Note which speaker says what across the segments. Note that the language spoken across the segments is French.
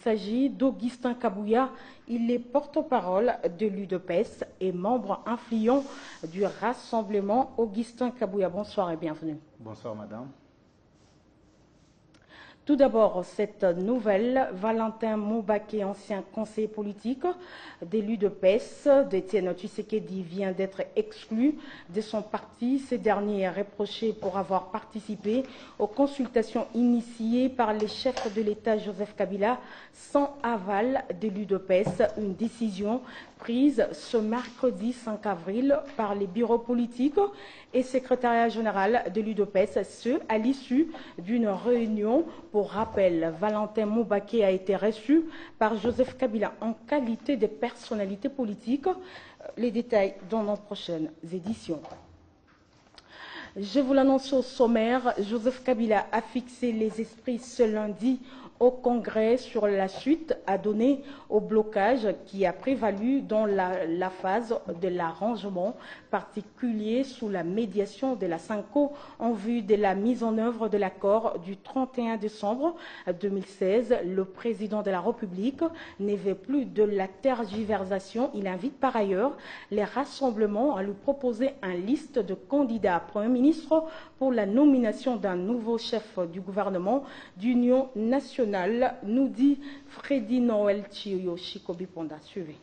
Speaker 1: s'agit d'Augustin Kabouya. Il est porte-parole de l'UDPS et membre influent du Rassemblement. Augustin Kabouya, bonsoir et bienvenue.
Speaker 2: Bonsoir madame.
Speaker 1: Tout d'abord, cette nouvelle, Valentin Moubaké, ancien conseiller politique de l'UDPS, d'Étienne Tshisekedi, vient d'être exclu de son parti. Ce dernier est reproché pour avoir participé aux consultations initiées par les chefs de l'État Joseph Kabila sans aval de l'UDPS, une décision prise ce mercredi 5 avril par les bureaux politiques et secrétariat général de l'UDPS, ce à l'issue d'une réunion. Pour rappel, Valentin Moubaké a été reçu par Joseph Kabila en qualité de personnalité politique. Les détails dans nos prochaines éditions. Je vous l'annonce au sommaire, Joseph Kabila a fixé les esprits ce lundi au Congrès sur la suite à donner au blocage qui a prévalu dans la phase de l'arrangement particulier sous la médiation de la SENCO en vue de la mise en œuvre de l'accord du 31 décembre 2016. Le président de la République ne veut plus de la tergiversation. Il invite par ailleurs les rassemblements à lui proposer une liste de candidats à Premier ministre pour la nomination d'un nouveau chef du gouvernement d'union nationale, nous dit Freddy Noël Chiyo Shikobi Ponda. Suivez.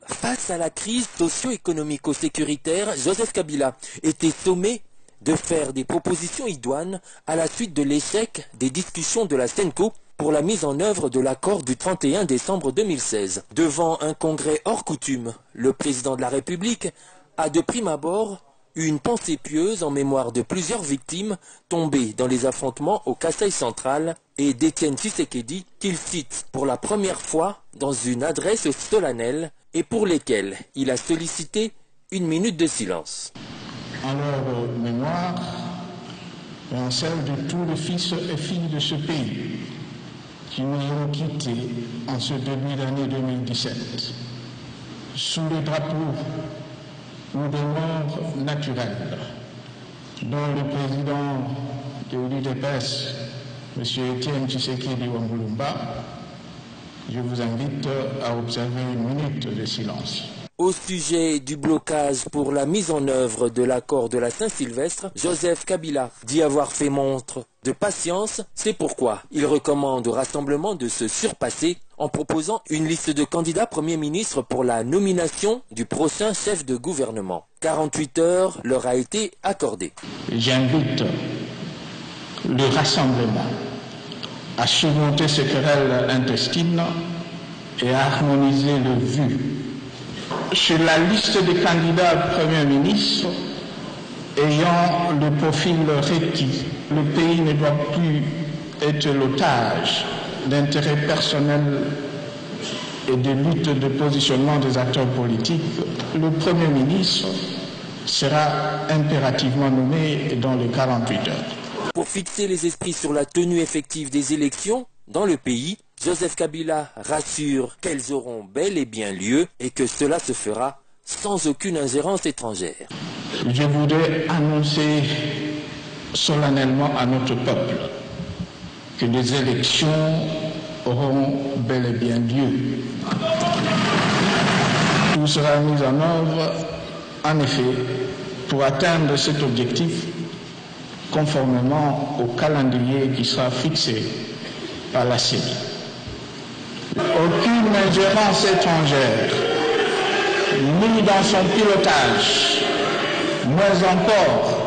Speaker 3: Face à la crise socio-économico-sécuritaire, Joseph Kabila était sommé de faire des propositions idoines à la suite de l'échec des discussions de la SENCO pour la mise en œuvre de l'accord du 31 décembre 2016. Devant un congrès hors coutume, le président de la République a de prime abord une pensée pieuse en mémoire de plusieurs victimes tombées dans les affrontements au Kasaï central et d'Étienne Tshisekedi qu'il cite pour la première fois dans une adresse solennelle et pour lesquelles il a sollicité une minute de silence.
Speaker 4: En leur mémoire et en celle de tous les fils et filles de ce pays qui nous ont quittés en ce début d'année 2017, sous le drapeau ou de morts naturelles, dont le président de l'UDPS, M. Étienne Tshisekedi Wambulumba, je vous invite à observer une minute de silence.
Speaker 3: Au sujet du blocage pour la mise en œuvre de l'accord de la Saint-Sylvestre, Joseph Kabila dit avoir fait montre de patience. C'est pourquoi il recommande au rassemblement de se surpasser en proposant une liste de candidats Premier ministre pour la nomination du prochain chef de gouvernement. 48 heures leur a été accordée.
Speaker 4: J'invite le rassemblement à surmonter ces querelles intestines et à harmoniser le vu sur la liste des candidats Premier ministre ayant le profil requis. Le pays ne doit plus être l'otage d'intérêts personnels et de lutte de positionnement des acteurs politiques. Le Premier ministre sera impérativement nommé dans les 48 heures.
Speaker 3: Pour fixer les esprits sur la tenue effective des élections dans le pays, Joseph Kabila rassure qu'elles auront bel et bien lieu et que cela se fera sans aucune ingérence étrangère.
Speaker 4: Je voudrais annoncer solennellement à notre peuple que les élections auront bel et bien lieu. Tout sera mis en œuvre, en effet, pour atteindre cet objectif conformément au calendrier qui sera fixé par la CENI. Aucune ingérence étrangère, ni dans son pilotage, moins encore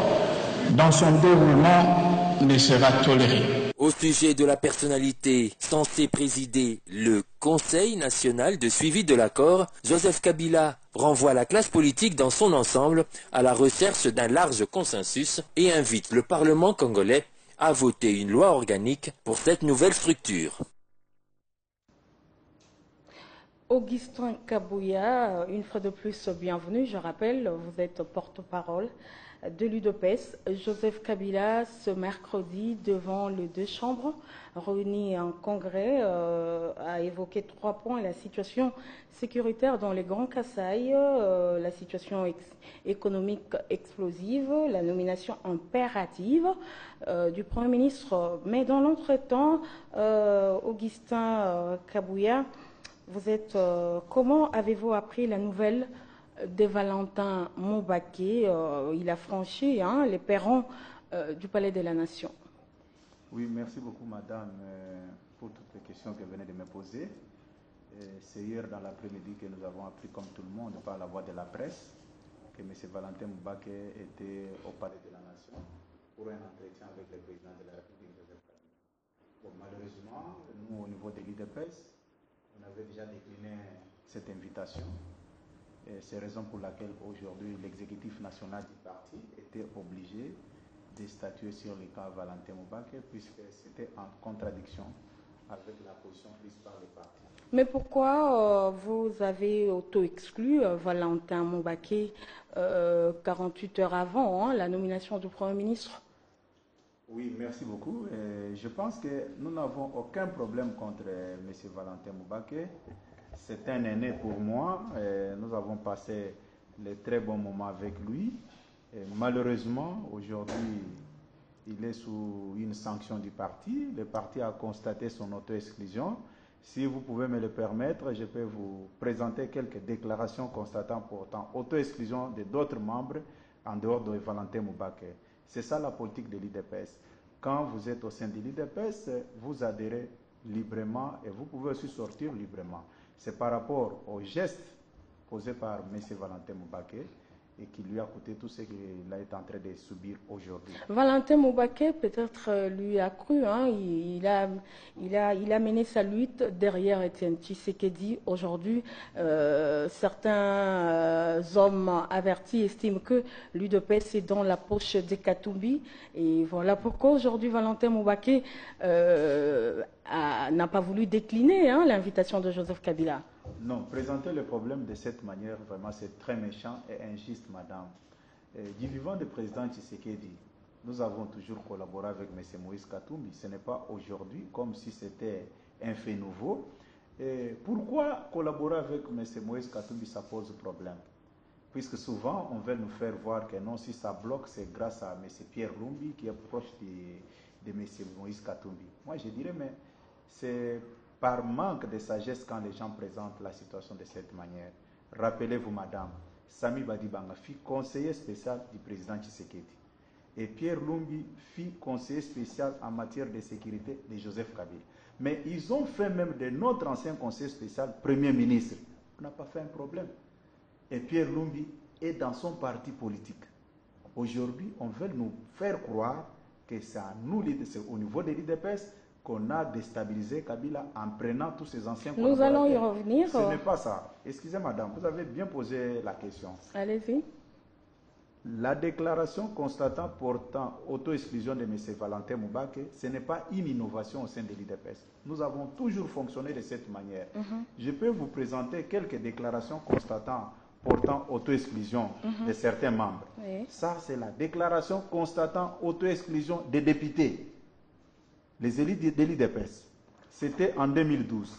Speaker 4: dans son déroulement, ne sera tolérée.
Speaker 3: Au sujet de la personnalité censée présider le Conseil national de suivi de l'accord, Joseph Kabila renvoie la classe politique dans son ensemble à la recherche d'un large consensus et invite le Parlement congolais à voter une loi organique pour cette nouvelle structure.
Speaker 1: Augustin Kabouya, une fois de plus, bienvenue. Je rappelle, vous êtes porte-parole de l'UDPS, Joseph Kabila, ce mercredi, devant les deux chambres, réunies en congrès, a évoqué 3 points: la situation sécuritaire dans les Grands Kasaï, la situation économique explosive, la nomination impérative du Premier ministre. Mais dans l'entretemps, Augustin Kabouya, comment avez-vous appris la nouvelle de Valentin Moubaké? Il a franchi les perrons du Palais de la Nation.
Speaker 2: Oui, merci beaucoup, madame, pour toutes les questions que vous venez de me poser. C'est hier dans l'après-midi que nous avons appris, comme tout le monde, par la voix de la presse, que M. Valentin Moubaké était au Palais de la Nation pour un entretien avec le président de la République, Joseph Kabila. Bon, malheureusement, nous, au niveau de l'UDPS, on avait déjà décliné cette invitation. C'est la raison pour laquelle aujourd'hui l'exécutif national du parti était obligé de statuer sur le cas Valentin Moubaké, puisque c'était en contradiction avec la position prise par le parti.
Speaker 1: Mais pourquoi vous avez auto-exclu Valentin Moubaké 48 heures avant la nomination du Premier ministre?
Speaker 2: Oui, merci beaucoup. Je pense que nous n'avons aucun problème contre M. Valentin Moubaké. C'est un aîné pour moi. Nous avons passé de très bons moments avec lui. Malheureusement, aujourd'hui, il est sous une sanction du parti. Le parti a constaté son auto-exclusion. Si vous pouvez me le permettre, je peux vous présenter quelques déclarations constatant pourtant auto-exclusion de d'autres membres en dehors de Valentin Moubaké. C'est ça la politique de l'UDPS. Quand vous êtes au sein de l'UDPS, vous adhérez librement et vous pouvez aussi sortir librement. C'est par rapport aux gestes posés par M. Valentin Moubaké et qui lui a coûté tout ce qu'il est en train de subir aujourd'hui.
Speaker 1: Valentin Moubaké peut-être lui a cru, il a mené sa lutte derrière Étienne Tshisekedi. Aujourd'hui, certains hommes avertis estiment que l'UDPS est dans la poche de Katumbi. Et voilà pourquoi aujourd'hui Valentin Moubaké n'a pas voulu décliner l'invitation de Joseph Kabila.
Speaker 2: Non, présenter le problème de cette manière, vraiment, c'est très méchant et injuste, madame. Du vivant du président Tshisekedi, nous avons toujours collaboré avec M. Moïse Katumbi. Ce n'est pas aujourd'hui comme si c'était un fait nouveau. Et pourquoi collaborer avec M. Moïse Katumbi, ça pose problème? Puisque souvent, on veut nous faire voir que non, si ça bloque, c'est grâce à M. Pierre Lumbi qui est proche de M. Moïse Katumbi. Moi, je dirais, mais c'est par manque de sagesse quand les gens présentent la situation de cette manière. Rappelez-vous, madame, Sami Badibanga fut conseiller spécial du président Tshisekedi. Et Pierre Lumbi fut conseiller spécial en matière de sécurité de Joseph Kabila. Mais ils ont fait même de notre ancien conseiller spécial Premier ministre. On n'a pas fait un problème. Et Pierre Lumbi est dans son parti politique. Aujourd'hui, on veut nous faire croire que c'est à nous, au niveau de l'UDPS, qu'on a déstabilisé Kabila en prenant tous ces anciens collaborateurs.
Speaker 1: Nous allons y revenir.
Speaker 2: Ce n'est pas ça. Excusez madame, vous avez bien posé la question.
Speaker 1: Allez-y.
Speaker 2: La déclaration constatant portant auto-exclusion de M. Valentin Moubaké, ce n'est pas une innovation au sein de l'UDPS. Nous avons toujours fonctionné de cette manière. Je peux vous présenter quelques déclarations constatant portant auto-exclusion de certains membres.
Speaker 1: Oui.
Speaker 2: Ça, c'est la déclaration constatant auto-exclusion des députés. Les élites de l'UDPS. C'était en 2012.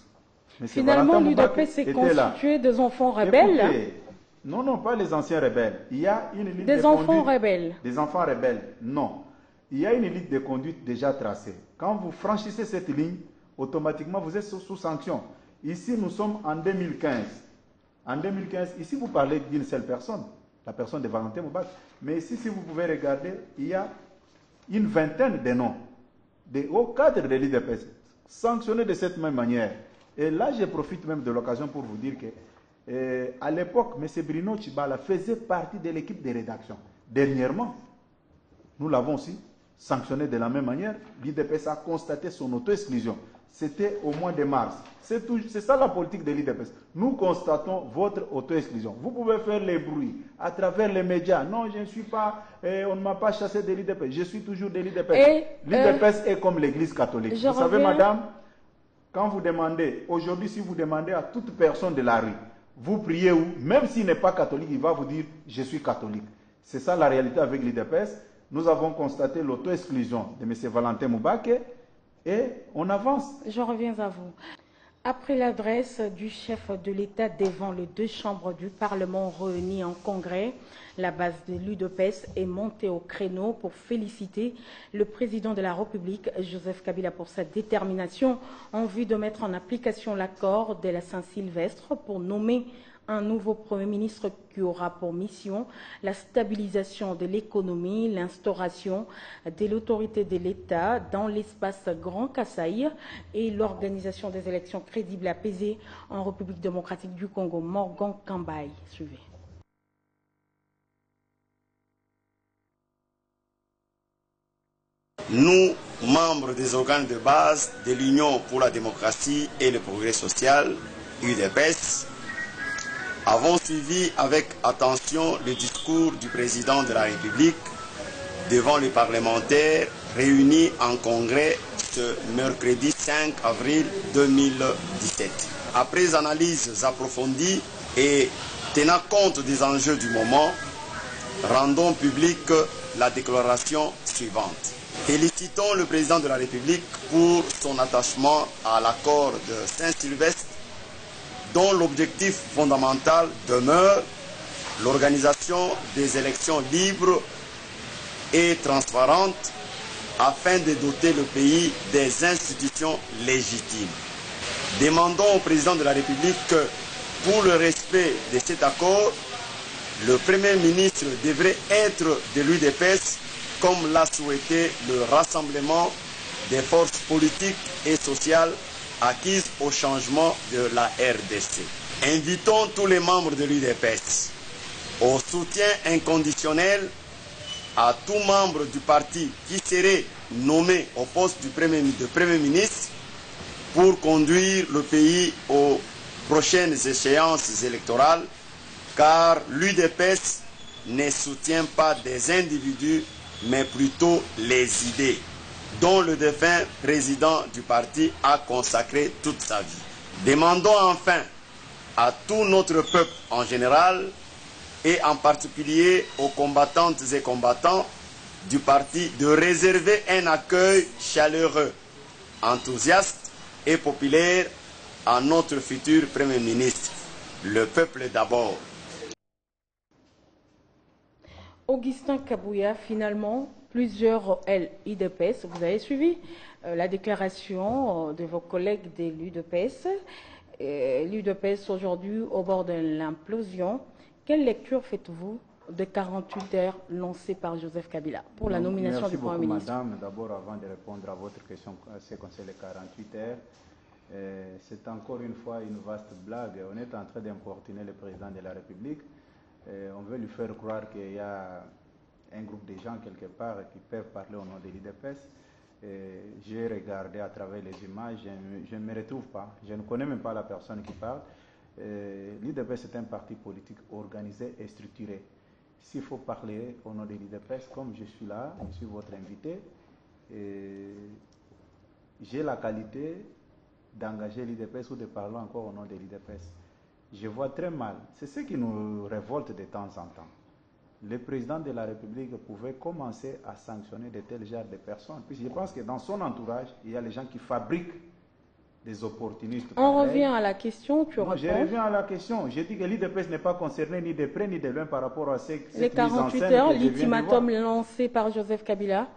Speaker 2: Mais
Speaker 1: finalement, l'UDPS s'est constitué des enfants rebelles.
Speaker 2: Écoutez, non, pas les anciens rebelles. Il y a une ligne
Speaker 1: des
Speaker 2: de
Speaker 1: enfants
Speaker 2: conduite,
Speaker 1: rebelles.
Speaker 2: Des enfants rebelles, non. Il y a une ligne de conduite déjà tracée. Quand vous franchissez cette ligne, automatiquement, vous êtes sous sanction. Ici, nous sommes en 2015. En 2015, ici, vous parlez d'une seule personne, la personne de Valentin Moubaké. Mais ici, si vous pouvez regarder, il y a une vingtaine de noms des hauts cadres de l'UDPS sanctionnés de cette même manière. Et là, je profite même de l'occasion pour vous dire que à l'époque, M. Bruno Tchibala faisait partie de l'équipe de rédaction. Dernièrement, nous l'avons aussi sanctionné de la même manière. L'UDPS a constaté son auto-exclusion. C'était au mois de mars. C'est ça la politique de l'UDPS. Nous constatons votre auto-exclusion. Vous pouvez faire les bruits à travers les médias. Non, je ne suis pas, on ne m'a pas chassé de l'UDPS. Je suis toujours de l'UDPS. L'UDPS est comme l'église catholique. Vous savez, madame, quand vous demandez, aujourd'hui, si vous demandez à toute personne de la rue, vous priez où, même s'il n'est pas catholique, il va vous dire, je suis catholique. C'est ça la réalité avec l'UDPS. Nous avons constaté l'auto-exclusion de M. Valentin Moubake et on avance.
Speaker 1: Je reviens à vous. Après l'adresse du chef de l'État devant les deux chambres du Parlement réunies en congrès, la base de l'UDPS est montée au créneau pour féliciter le président de la République, Joseph Kabila, pour sa détermination en vue de mettre en application l'accord de la Saint-Sylvestre pour nommer un nouveau Premier ministre qui aura pour mission la stabilisation de l'économie, l'instauration de l'autorité de l'État dans l'espace Grand Kasaï et l'organisation des élections crédibles et apaisées en République démocratique du Congo. Morgan Kambaye, suivez.
Speaker 5: Nous, membres des organes de base de l'Union pour la démocratie et le progrès social, UDPS, avons suivi avec attention le discours du président de la République devant les parlementaires réunis en congrès ce mercredi 5 avril 2017. Après analyses approfondies et tenant compte des enjeux du moment, rendons publique la déclaration suivante. Félicitons le président de la République pour son attachement à l'accord de Saint-Sylvestre, dont l'objectif fondamental demeure l'organisation des élections libres et transparentes afin de doter le pays des institutions légitimes. Demandons au président de la République que, pour le respect de cet accord, le Premier ministre devrait être de l'UDPS, comme l'a souhaité le rassemblement des forces politiques et sociales acquises au changement de la RDC. Invitons tous les membres de l'UDPS au soutien inconditionnel à tout membre du parti qui serait nommé au poste de Premier ministre pour conduire le pays aux prochaines échéances électorales, car l'UDPS ne soutient pas des individus, mais plutôt les idées, dont le défunt président du parti a consacré toute sa vie. Demandons enfin à tout notre peuple en général, et en particulier aux combattantes et combattants du parti, de réserver un accueil chaleureux, enthousiaste et populaire à notre futur Premier ministre. Le peuple d'abord.
Speaker 1: Augustin Kabouya, finalement, plusieurs l'UDPS, vous avez suivi la déclaration de vos collègues de l'UDPS. L'UDPS aujourd'hui au bord de l'implosion. Quelle lecture faites-vous de 48 heures lancées par Joseph Kabila pour la nomination du Premier ministre?
Speaker 2: Merci beaucoup, madame. D'abord, avant de répondre à votre question, ce qui concerne les 48 heures, c'est encore une fois une vaste blague. On est en train d'importuner le président de la République. On veut lui faire croire qu'il y a un groupe de gens quelque part qui peuvent parler au nom de l'UDPS. J'ai regardé à travers les images, je ne me retrouve pas. Je ne connais même pas la personne qui parle. L'UDPS est un parti politique organisé et structuré. S'il faut parler au nom de l'UDPS, comme je suis là, je suis votre invité, j'ai la qualité d'engager l'UDPS ou de parler encore au nom de l'UDPS. Je vois très mal. C'est ce qui nous révolte de temps en temps. Le président de la République pouvait commencer à sanctionner de tels genres de personnes. Puis je pense que dans son entourage, il y a les gens qui fabriquent des opportunistes.
Speaker 1: On revient à la question, tu réponds.
Speaker 2: Je reviens à la question. J'ai dit que l'UDPS n'est pas concerné ni de près ni de loin par rapport à cette
Speaker 1: les 48 heures, l'ultimatum lancé par Joseph Kabila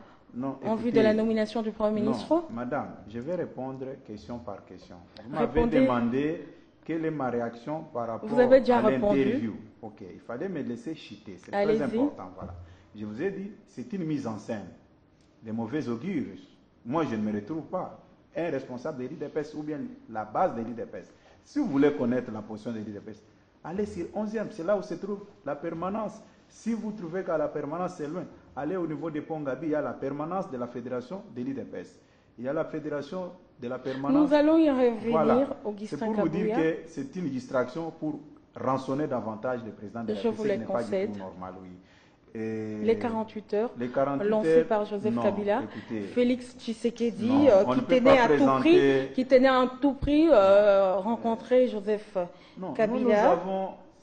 Speaker 1: en vue de la nomination du Premier ministre.
Speaker 2: Non, madame, je vais répondre question par question. Vous m'avez demandé quelle est ma réaction par rapport à l'interview. Ok, il fallait me laisser chuter, c'est très important. Voilà. Je vous ai dit, c'est une mise en scène de mauvais augure. Moi, je ne me retrouve pas un responsable de l'UDPS ou bien la base de l'UDPS. Si vous voulez connaître la position de l'UDPS, allez sur 11e, c'est là où se trouve la permanence. Si vous trouvez qu'à la permanence c'est loin, allez au niveau de Pongabi, il y a la permanence de la fédération de l'UDPS. Il y a la fédération de la permanence.
Speaker 1: Nous allons y revenir,
Speaker 2: voilà.
Speaker 1: Augustin
Speaker 2: Kabouya. C'est pour vous dire que c'est une distraction pour rançonner davantage le président de la République.
Speaker 1: Je vous les concède.
Speaker 2: Pas du tout normal, oui.
Speaker 1: Les 48 heures lancées par Joseph Kabila, écoutez, Félix Tshisekedi qui tenait à tout prix rencontrer Joseph Kabila.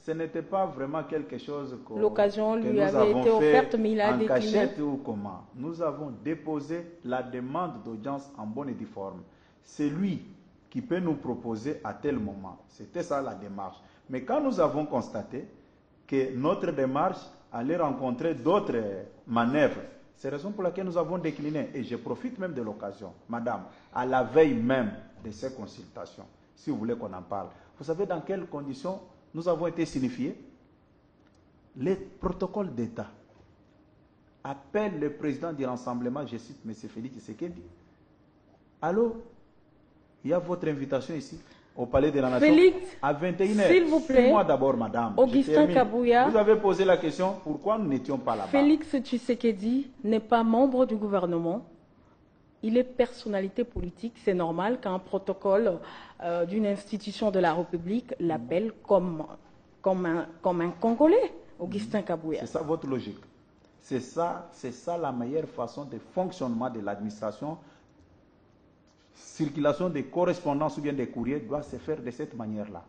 Speaker 2: ce n'était pas vraiment quelque chose
Speaker 1: L'occasion
Speaker 2: que
Speaker 1: lui
Speaker 2: nous
Speaker 1: avait
Speaker 2: avons
Speaker 1: été
Speaker 2: fait
Speaker 1: offerte, mais il a
Speaker 2: en
Speaker 1: décliné.
Speaker 2: cachette ou comment. Nous avons déposé la demande d'audience en bonne et due forme. C'est lui qui peut nous proposer à tel moment. C'était ça la démarche. Mais quand nous avons constaté que notre démarche allait rencontrer d'autres manœuvres, c'est la raison pour laquelle nous avons décliné. Et je profite même de l'occasion, madame, à la veille même de ces consultations, si vous voulez qu'on en parle. Vous savez dans quelles conditions nous avons été signifiés? Les protocoles d'État appellent le président du Rassemblement, je cite M. Félix Tshisekedi. Allô, il y a votre invitation ici, au Palais de la Nation,
Speaker 1: Félix,
Speaker 2: à 21h.
Speaker 1: s'il vous plaît.
Speaker 2: Moi d'abord, madame.
Speaker 1: Augustin Kabouya.
Speaker 2: Vous avez posé la question, pourquoi nous n'étions pas là-bas?
Speaker 1: Félix Tshisekedi n'est pas membre du gouvernement. Il est personnalité politique. C'est normal qu'un protocole d'une institution de la République l'appelle comme un Congolais, Augustin Kabouya.
Speaker 2: C'est ça votre logique. C'est ça la meilleure façon de fonctionnement de l'administration. Circulation des correspondances ou bien des courriers doit se faire de cette manière-là.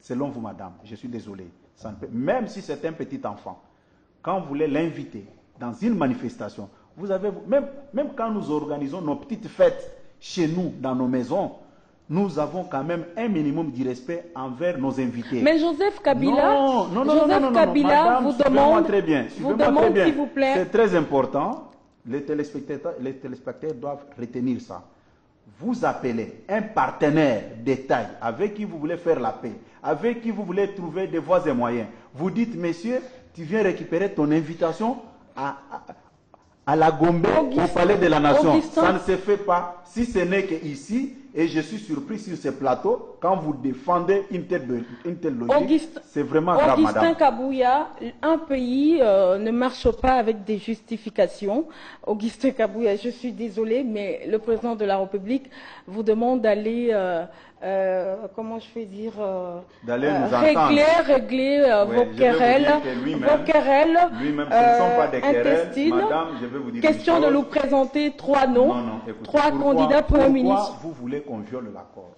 Speaker 2: Selon vous, madame, je suis désolé. Ça ne peut, même si c'est un petit enfant, quand vous voulez l'inviter dans une manifestation, vous avez, même quand nous organisons nos petites fêtes chez nous, dans nos maisons, nous avons quand même un minimum de respect envers nos invités.
Speaker 1: Mais Joseph Kabila,
Speaker 2: non, madame,
Speaker 1: vous demande,
Speaker 2: très bien.
Speaker 1: Vous demande, s'il vous plaît.
Speaker 2: C'est très important. Les téléspectateurs doivent retenir ça. Vous appelez un partenaire de taille avec qui vous voulez faire la paix, avec qui vous voulez trouver des voies et moyens. Vous dites, monsieur, tu viens récupérer ton invitation à la Gombe, au Palais de la Nation.
Speaker 1: Augustin,
Speaker 2: ça ne se fait pas si ce n'est qu'ici, et je suis surpris sur ce plateau, quand vous défendez une telle logique, c'est vraiment grave, madame.
Speaker 1: Augustin Kabouya, un pays ne marche pas avec des justifications. Augustin Kabouya, je suis désolé, mais le président de la République vous demande d'aller, comment je vais dire,
Speaker 2: d'aller nous
Speaker 1: régler vos querelles,
Speaker 2: lui-même, ce ne sont pas des
Speaker 1: intestines.
Speaker 2: Madame, je vais vous dire
Speaker 1: question de nous présenter trois noms, trois candidats Premier ministre.
Speaker 2: Pourquoi vous voulez qu'on viole l'accord?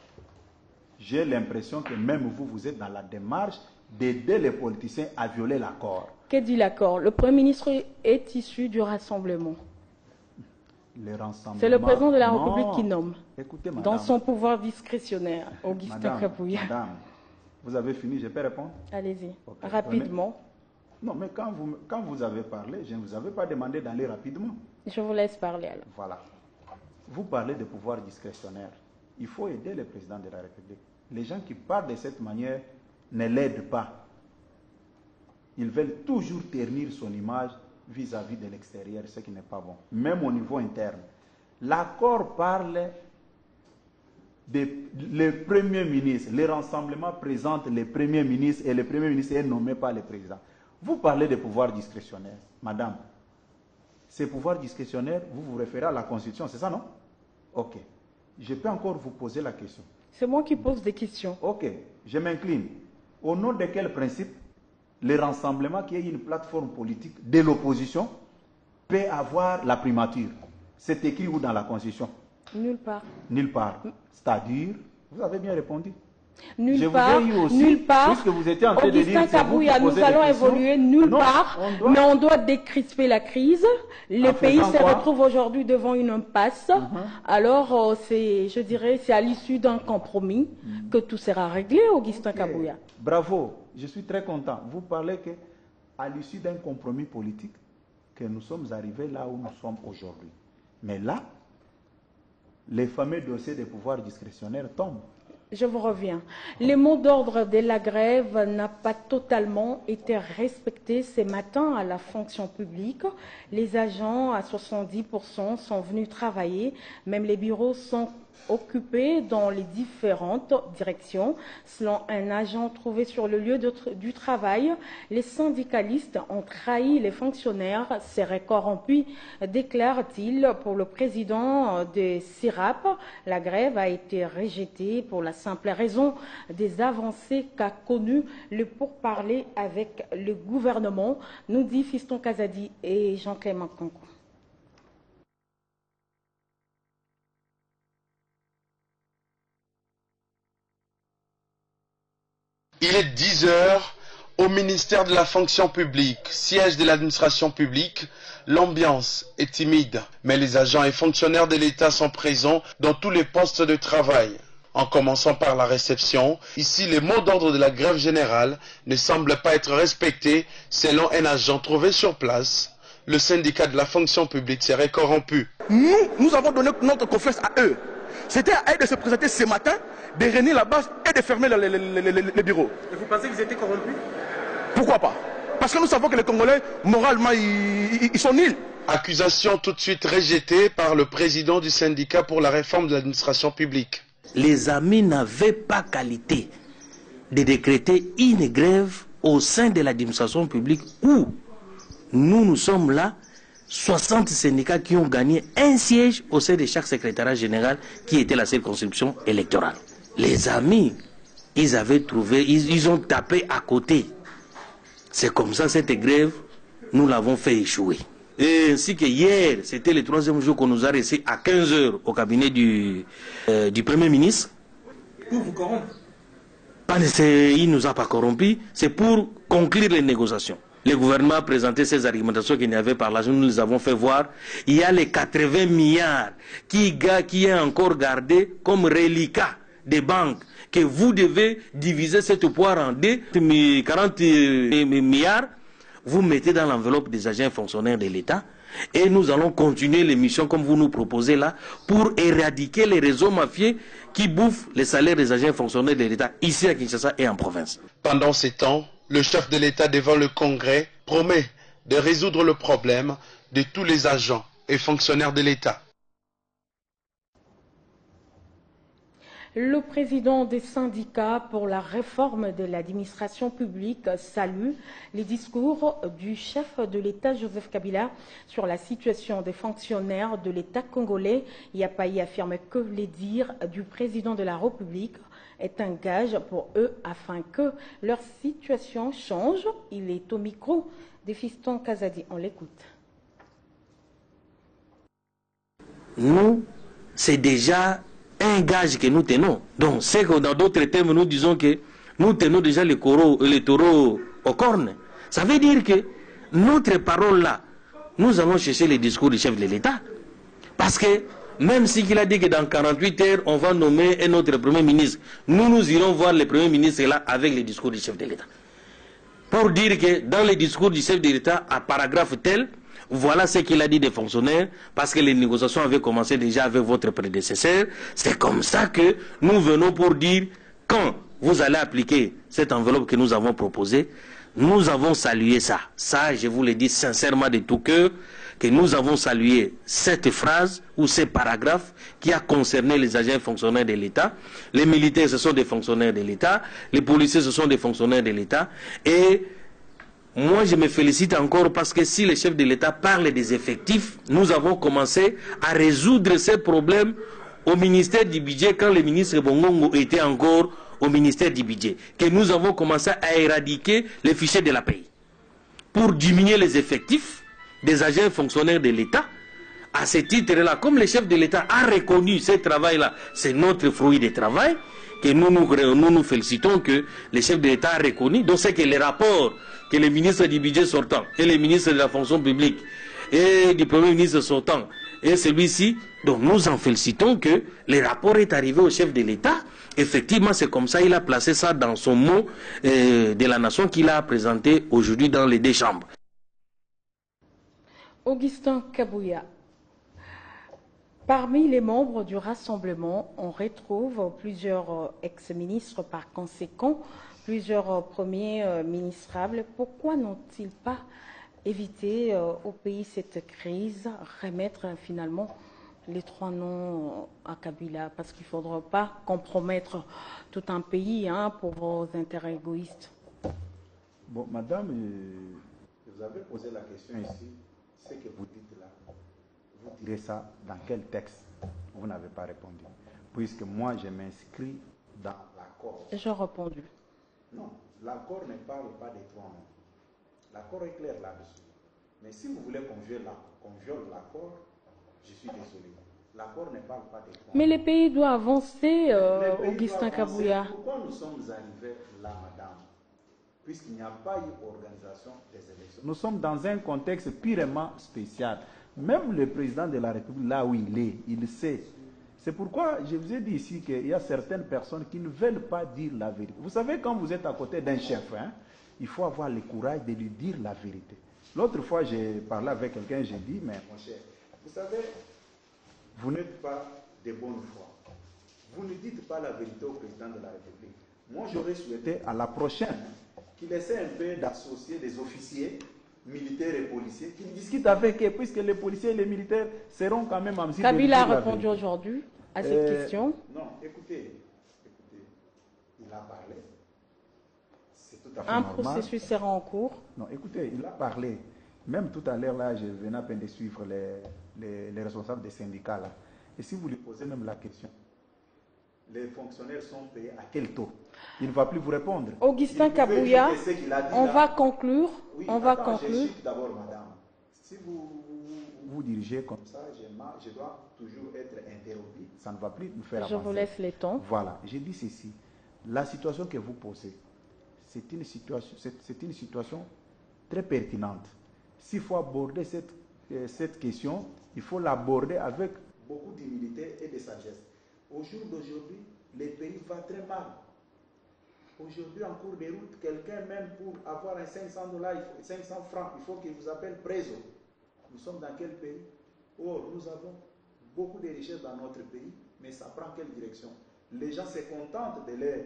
Speaker 2: J'ai l'impression que même vous êtes dans la démarche d'aider les politiciens à violer l'accord.
Speaker 1: Que dit l'accord? Le Premier ministre est issu du rassemblement. C'est le président de la République qui nomme.
Speaker 2: Écoutez, madame,
Speaker 1: dans son pouvoir discrétionnaire, Augustin Kabouya.
Speaker 2: Madame, vous avez fini, je peux répondre?
Speaker 1: Allez-y,
Speaker 2: okay.
Speaker 1: Rapidement.
Speaker 2: Non, mais quand vous avez parlé, je ne vous avais pas demandé d'aller rapidement.
Speaker 1: Je vous laisse parler alors.
Speaker 2: Voilà. Vous parlez de pouvoir discrétionnaire. Il faut aider le président de la République. Les gens qui parlent de cette manière ne l'aident pas. Ils veulent toujours ternir son image vis-à-vis de l'extérieur, ce qui n'est pas bon. Même au niveau interne. L'accord parle le Premier ministre. Le rassemblement présente le Premier ministre et le Premier ministre est nommé par le président. Vous parlez de pouvoir discrétionnaire. Madame, ces pouvoirs discrétionnaires, vous vous référez à la Constitution, c'est ça, non? Ok. Je peux encore vous poser la question.
Speaker 1: C'est moi qui pose des questions.
Speaker 2: Ok, je m'incline. Au nom de quel principe le rassemblement, qui est une plateforme politique de l'opposition, peut avoir la primature? C'est écrit où dans la Constitution?
Speaker 1: Nulle part.
Speaker 2: Nulle part. C'est-à-dire, vous avez bien répondu.
Speaker 1: Nulle part,
Speaker 2: puisque vous étiez en train de dire,
Speaker 1: Augustin Kabouya, nous allons évoluer nulle part, mais on doit décrisper la crise. Le pays se retrouve aujourd'hui devant une impasse. Alors, je dirais, c'est à l'issue d'un compromis que tout sera réglé, Augustin Kabouya.
Speaker 2: Bravo, je suis très content. Vous parlez qu'à l'issue d'un compromis politique, que nous sommes arrivés là où nous sommes aujourd'hui. Mais là, les fameux dossiers de pouvoir discrétionnaire tombent.
Speaker 1: Je vous reviens. Les mots d'ordre de la grève n'ont pas totalement été respectés ce matin à la fonction publique. Les agents, à 70%, sont venus travailler. Même les bureaux sont occupés dans les différentes directions. Selon un agent trouvé sur le lieu du travail, les syndicalistes ont trahi les fonctionnaires, seraient corrompus, déclare-t-il pour le président de SIRAP. La grève a été rejetée pour la simple raison des avancées qu'a connues le pourparler avec le gouvernement, nous dit Fiston Kazadi et Jean-Clément Kankou.
Speaker 6: Il est 10 heures Au ministère de la fonction publique, siège de l'administration publique, l'ambiance est timide, mais les agents et fonctionnaires de l'État sont présents dans tous les postes de travail. En commençant par la réception, ici les mots d'ordre de la grève générale ne semblent pas être respectés selon un agent trouvé sur place. Le syndicat de la fonction publique serait corrompu.
Speaker 7: Nous avons donné notre confiance à eux. C'était à eux de se présenter ce matin, de réunir la base et de fermer les bureaux.
Speaker 8: Et vous pensez qu'ils étaient corrompus?
Speaker 7: Pourquoi pas? Parce que nous savons que les Congolais, moralement, ils sont nuls.
Speaker 6: Accusation tout de suite rejetée par le président du syndicat pour la réforme de l'administration publique.
Speaker 9: Les amis n'avaient pas qualité de décréter une grève au sein de l'administration publique où nous sommes là, 60 syndicats qui ont gagné un siège au sein de chaque secrétariat général qui était la circonscription électorale. Les amis, ils avaient trouvé, ils ont tapé à côté. C'est comme ça, cette grève, nous l'avons fait échouer. Et ainsi que hier, c'était le 3e jour qu'on nous a reçus à 15 h au cabinet du Premier ministre.
Speaker 8: Pour vous corrompre?
Speaker 9: Il ne nous a pas corrompus, c'est pour conclure les négociations. Le gouvernement a présenté ces argumentations qu'il n'y avait par là, nous les avons fait voir. Il y a les 80 milliards qui est encore gardé comme reliquat des banques, que vous devez diviser cette poire en deux, 40 milliards. Vous mettez dans l'enveloppe des agents fonctionnaires de l'État et nous allons continuer l'émission comme vous nous proposez là pour éradiquer les réseaux mafieux qui bouffent les salaires des agents fonctionnaires de l'État ici à Kinshasa et en province.
Speaker 6: Pendant ces temps, le chef de l'État devant le Congrès promet de résoudre le problème de tous les agents et fonctionnaires de l'État.
Speaker 1: Le président des syndicats pour la réforme de l'administration publique salue les discours du chef de l'État Joseph Kabila sur la situation des fonctionnaires de l'État congolais. Yapayi affirme que les dires du président de la République est un gage pour eux afin que leur situation change. Il est au micro des Fiston Kazadi. On l'écoute.
Speaker 9: Nous, c'est déjà un gage que nous tenons. Donc, c'est que dans d'autres termes, nous disons que nous tenons déjà les taureaux aux cornes. Ça veut dire que notre parole là, nous allons chercher les discours du chef de l'État. Parce que même s'il a dit que dans 48 heures, on va nommer un autre Premier ministre, nous irons voir le Premier ministre là avec les discours du chef de l'État. Pour dire que dans les discours du chef de l'État, à paragraphe tel, voilà ce qu'il a dit des fonctionnaires, parce que les négociations avaient commencé déjà avec votre prédécesseur. C'est comme ça que nous venons pour dire, quand vous allez appliquer cette enveloppe que nous avons proposée, nous avons salué ça. Ça, je vous le dis sincèrement de tout cœur, que nous avons salué cette phrase ou ces paragraphes qui a concerné les agents et fonctionnaires de l'État. Les militaires, ce sont des fonctionnaires de l'État. Les policiers, ce sont des fonctionnaires de l'État. Et moi, je me félicite encore parce que si le chef de l'État parle des effectifs, nous avons commencé à résoudre ces problèmes au ministère du budget quand le ministre Bongongo était encore au ministère du budget. Que nous avons commencé à éradiquer les fichiers de la paie pour diminuer les effectifs des agents et fonctionnaires de l'État. À ce titre-là, comme le chef de l'État a reconnu ce travail-là, c'est notre fruit de travail, que nous félicitons que le chef de l'État a reconnu. Donc c'est que les rapports que le ministre du budget sortant et le ministre de la fonction publique et du Premier ministre sortant et celui-ci, donc nous en félicitons que le rapport est arrivé au chef de l'État. Effectivement, c'est comme ça, il a placé ça dans son mot de la nation qu'il a présenté aujourd'hui dans les deux chambres.
Speaker 1: Augustin Kabouya. Parmi les membres du rassemblement, on retrouve plusieurs ex-ministres, par conséquent, plusieurs premiers ministrables. Pourquoi n'ont-ils pas évité au pays cette crise, remettre finalement les trois noms à Kabila? Parce qu'il ne faudra pas compromettre tout un pays pour vos intérêts égoïstes.
Speaker 2: Bon, madame, vous avez posé la question ici. Ce que vous dites là, vous direz ça dans quel texte? Vous n'avez pas répondu. Puisque moi, je m'inscris dans l'accord.
Speaker 1: J'ai répondu.
Speaker 2: Non, l'accord ne parle pas des trois noms. L'accord est clair là-dessus. Mais si vous voulez qu'on viole l'accord, je suis désolé. L'accord ne parle pas des trois noms.
Speaker 1: Mais les pays doivent avancer, Augustin Kabouya.
Speaker 2: Pourquoi nous sommes arrivés là, madame? puisqu'il n'y a pas eu organisation des élections. Nous sommes dans un contexte purement spécial. Même le président de la République, là où il est, il sait. C'est pourquoi je vous ai dit ici qu'il y a certaines personnes qui ne veulent pas dire la vérité. Vous savez, quand vous êtes à côté d'un chef, hein, il faut avoir le courage de lui dire la vérité. L'autre fois, j'ai parlé avec quelqu'un, j'ai dit, mais mon chef, vous savez, vous n'êtes pas de bonne foi. Vous ne dites pas la vérité au président de la République. Moi, j'aurais souhaité à la prochaine qu'il essaie un peu d'associer des officiers militaires et policiers, qu'ils discutent avec eux, puisque les policiers et les militaires seront quand même en mesure de dire la vérité.
Speaker 1: Kabila a répondu aujourd'hui à cette question.
Speaker 2: Non, écoutez, il a parlé. C'est tout à fait
Speaker 1: un
Speaker 2: normal.
Speaker 1: processus sera en cours.
Speaker 2: Non, écoutez, il a parlé. Même tout à l'heure, là, je venais à peine de suivre les responsables des syndicats, là. Et si vous lui posez même la question, les fonctionnaires sont payés à quel taux? Il ne va plus vous répondre.
Speaker 1: Augustin Kabouya, on va conclure.
Speaker 2: Oui,
Speaker 1: on va conclure.
Speaker 2: D'abord, madame, si vous dirigez comme ça, je dois toujours être interrompu. Ça ne va plus nous faire avancer.
Speaker 1: Je vous laisse les temps.
Speaker 2: Voilà, j'ai dit ceci. La situation que vous posez, c'est une situation très pertinente. S'il faut aborder cette question, il faut l'aborder avec beaucoup d'humilité et de sagesse. Au jour d'aujourd'hui, le pays va très mal. Aujourd'hui, en cours de route, quelqu'un, même pour avoir un 500 francs, il faut qu'il vous appelle Préso. Nous sommes dans quel pays? Or, nous avons beaucoup de richesses dans notre pays, mais ça prend quelle direction? Les gens se contentent de leur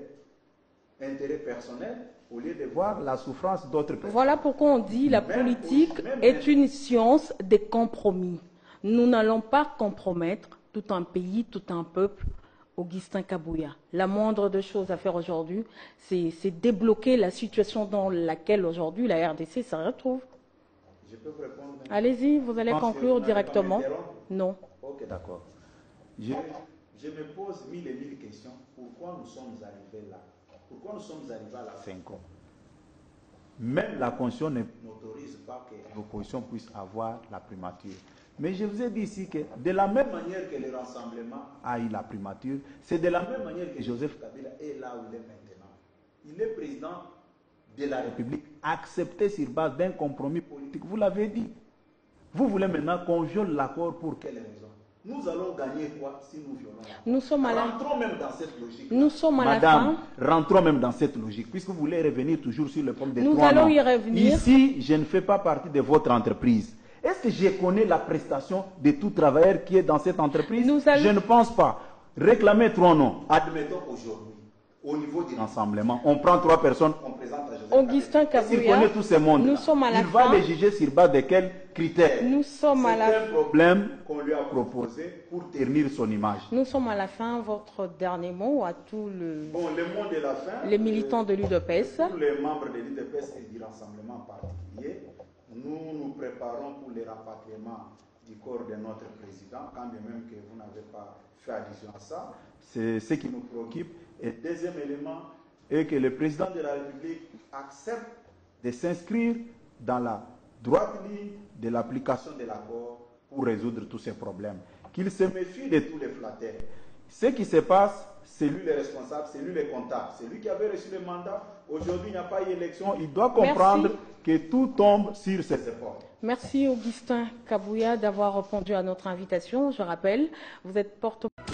Speaker 2: intérêt personnel au lieu de voir la souffrance d'autres personnes.
Speaker 1: Voilà pourquoi on dit la politique est une science des compromis. Nous n'allons pas compromettre tout un pays, tout un peuple. Augustin Kabouya, la moindre des choses à faire aujourd'hui, c'est débloquer la situation dans laquelle aujourd'hui la RDC se retrouve.
Speaker 2: Je peux vous répondre?
Speaker 1: Allez-y, vous allez conclure directement. Non.
Speaker 2: Ok, d'accord. Je me pose mille et mille questions. Pourquoi nous sommes arrivés là? Pourquoi nous sommes arrivés à la 5 ans? Même la Constitution n'autorise pas que l'opposition puisse avoir la primature. Mais je vous ai dit ici que de la même manière que le rassemblement a eu la primature, c'est de la même manière que Joseph Kabila est là où il est maintenant. Il est président de la République, accepté sur base d'un compromis politique. Vous l'avez dit. Vous voulez maintenant qu'on viole l'accord pour quelle raison? Nous allons gagner quoi si nous violons l'accord?
Speaker 1: Nous sommes à la...
Speaker 2: Rentrons même dans cette logique.
Speaker 1: Nous sommes à
Speaker 2: Madame,
Speaker 1: la fin.
Speaker 2: rentrons même dans cette logique, puisque vous voulez revenir toujours sur le problème des
Speaker 1: Nous
Speaker 2: 3
Speaker 1: allons
Speaker 2: noms.
Speaker 1: y revenir.
Speaker 2: Ici, je ne fais pas partie de votre entreprise. Est-ce que je connais la prestation de tout travailleur qui est dans cette entreprise? Je ne pense pas. Réclamer 3 noms. Admettons aujourd'hui, au niveau du rassemblement, on prend 3 personnes, on présente à Joseph
Speaker 1: Augustin Kabouya,
Speaker 2: s'il connaît tous ces mondes,
Speaker 1: nous sommes à la
Speaker 2: il va
Speaker 1: fin.
Speaker 2: les juger sur base de quels critères?
Speaker 1: Nous sommes à la
Speaker 2: C'est un problème qu'on lui a proposé pour ternir son image.
Speaker 1: Nous sommes à la fin. Votre dernier mot à tous
Speaker 2: Bon, le mot de la fin,
Speaker 1: les militants de l'UDPS.
Speaker 2: Tous les membres de l'UDPS et du rassemblement particulier, nous nous préparons pour le rapatriement du corps de notre président, quand bien même que vous n'avez pas fait allusion à ça. C'est ce qui nous préoccupe. Et deuxième élément est que le président de la République accepte de s'inscrire dans la droite ligne de l'application de l'accord pour résoudre tous ces problèmes. Qu'il se méfie de tous les flatteurs. Ce qui se passe, c'est lui le responsable, c'est lui le comptable, c'est lui qui avait reçu le mandat. Aujourd'hui, il n'y a pas eu d'élection. Il doit comprendre que tout tombe sur ses efforts.
Speaker 1: Merci Augustin Kabouya d'avoir répondu à notre invitation. Je rappelle, vous êtes porte-parole.